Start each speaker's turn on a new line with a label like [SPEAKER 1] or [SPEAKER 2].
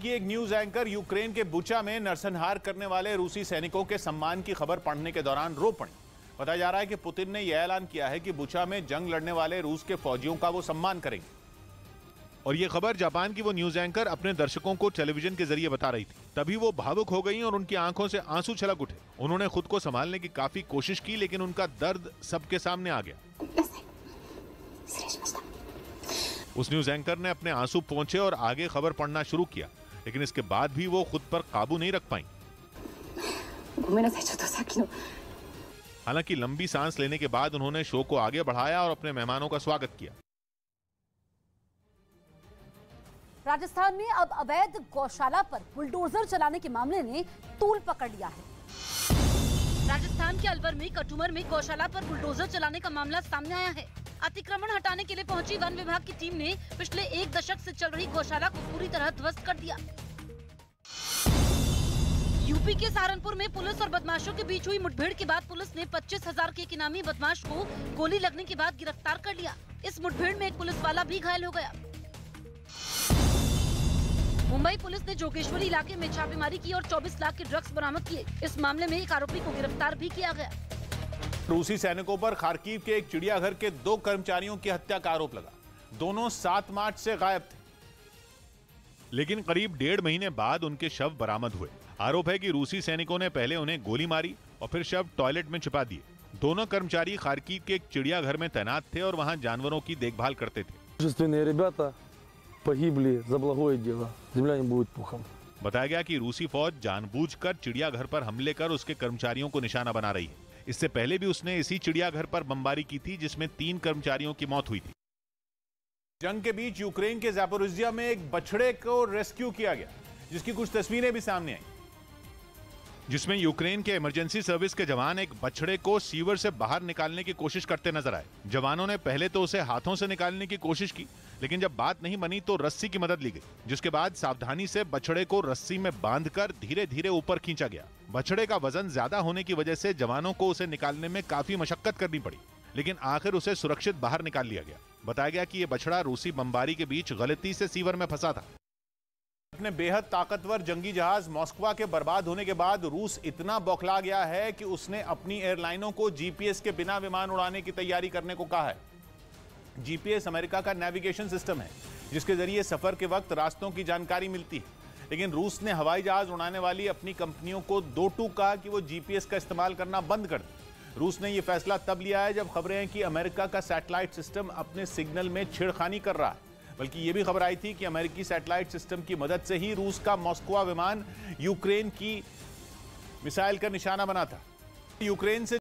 [SPEAKER 1] की एक news anchor Ukraine के बुचा में नरसंहार करने वाले रूसी सैनिकों के सम्मान की खबर पढ़ने के दौरान रो पड़ी। बताया जा रहा है कि पुतिन ने यह ऐलान किया है कि बुचा में जंग लड़ने वाले रूस के फौजियों का वो सम्मान करेंगे। और यह खबर जापान की वो न्यूज एंकर अपने दर्शकों को टेलीविजन के जरिए बता रही थी। तभी वो भावुक हो गई और उनकी आंखों से आंसू छलक उठे। उन्होंने खुद को संभालने की काफी कोशिश की, लेकिन उनका दर्द सबके सामने आ गया। उस न्यूज एंकर ने अपने आंसू पोंछे और आगे खबर पढ़ना शुरू किया, लेकिन इसके बाद भी वो खुद पर काबू नहीं रख पाई। हालांकि लंबी सांस लेने के बाद उन्होंने शो को आगे बढ़ाया और अपने मेहमानों का स्वागत किया।
[SPEAKER 2] राजस्थान में अब अवैध गौशाला पर बुलडोजर चलाने के मामले ने तूल पकड़ लिया है।
[SPEAKER 3] राजस्थान के अलवर में कटुमर में गौशाला पर बुलडोजर चलाने का मामला सामने आया है। अतिक्रमण हटाने के लिए पहुंची वन विभाग की टीम ने पिछले 1 दशक से चल रही गौशाला को पूरी तरह ध्वस्त कर दिया। यूपी के सहारनपुर में पुलिस और बदमाशों के बीच हुई मुठभेड़ के बाद पुलिस ने 25,000 के एक इनामी बदमाश को गोली लगने के बाद गिरफ्तार कर लिया। इस मुठभेड़ में एक पुलिस वाला भी घायल हो गया। मुंबई पुलिस ने जोगेश्वरी इलाके में छापेमारी की और 24 लाख के ड्रग्स बरामद किए। इस मामले में एक आरोपी को गिरफ्तार भी किया गया।
[SPEAKER 1] रूसी सैनिकों पर खार्किव के एक चिड़ियाघर के 2 कर्मचारियों की हत्या का आरोप लगा। दोनों 7 मार्च से गायब थे, लेकिन करीब 1.5 महीने बाद उनके शव बरामद हुए। आरोप है कि रूसी सैनिकों ने पहले उन्हें गोली मारी और फिर शव टॉयलेट में छिपा दिए। दोनों कर्मचारी खार्किव के एक चिड़ियाघर में तैनात थे और वहां जानवरों की देखभाल करते थे। बताया गया कि रूसी फौज जानबूझकर चिड़ियाघर पर हमले कर उसके कर्मचारियों को निशाना बना रही है। इससे पहले भी उसने इसी चिड़ियाघर पर बमबारी की थी, जिसमें 3 कर्मचारियों की मौत हुई थी। जंग के बीच यूक्रेन के ज़ापोरिज्जिया में एक बछड़े को रेस्क्यू किया गया, जिसकी कुछ तस्वीरें भी सामने आई, जिसमें यूक्रेन के इमरजेंसी सर्विस के जवान एक बछड़े को सीवर से बाहर निकालने की कोशिश करते नजर आए। जवानों ने पहले तो उसे हाथों से निकालने की कोशिश की, लेकिन जब बात नहीं बनी तो रस्सी की मदद ली गई, जिसके बाद सावधानी से बछड़े को रस्सी में बांधकर धीरे धीरे ऊपर खींचा गया। बछड़े का वजन ज्यादा होने की वजह से जवानों को उसे निकालने में काफी मशक्कत करनी पड़ी, लेकिन आखिर उसे सुरक्षित बाहर निकाल लिया गया। बताया गया कि यह बछड़ा रूसी बमबारी के बीच गलती से सीवर में फंसा था। अपने बेहद ताकतवर जंगी जहाज मॉस्कवा के बर्बाद होने के बाद रूस इतना बौखला गया है कि उसने अपनी एयरलाइनों को जीपीएस के बिना विमान उड़ाने की तैयारी करने को कहा है। जीपीएस अमेरिका का नेविगेशन सिस्टम है, जिसके जरिए सफर के वक्त रास्तों की जानकारी मिलती है, लेकिन रूस ने हवाई जहाज उड़ाने वाली अपनी कंपनियों को दो टूक कहा कि वो जीपीएस का इस्तेमाल करना बंद कर दे। रूस ने यह फैसला तब लिया है जब खबरें हैं कि अमेरिका का सैटेलाइट सिस्टम अपने सिग्नल में छेड़खानी कर रहा है। बल्कि यह भी खबर आई थी कि अमेरिकी सैटेलाइट सिस्टम की मदद से ही रूस का मॉस्कवा विमान यूक्रेन की मिसाइल का निशाना बना था। यूक्रेन से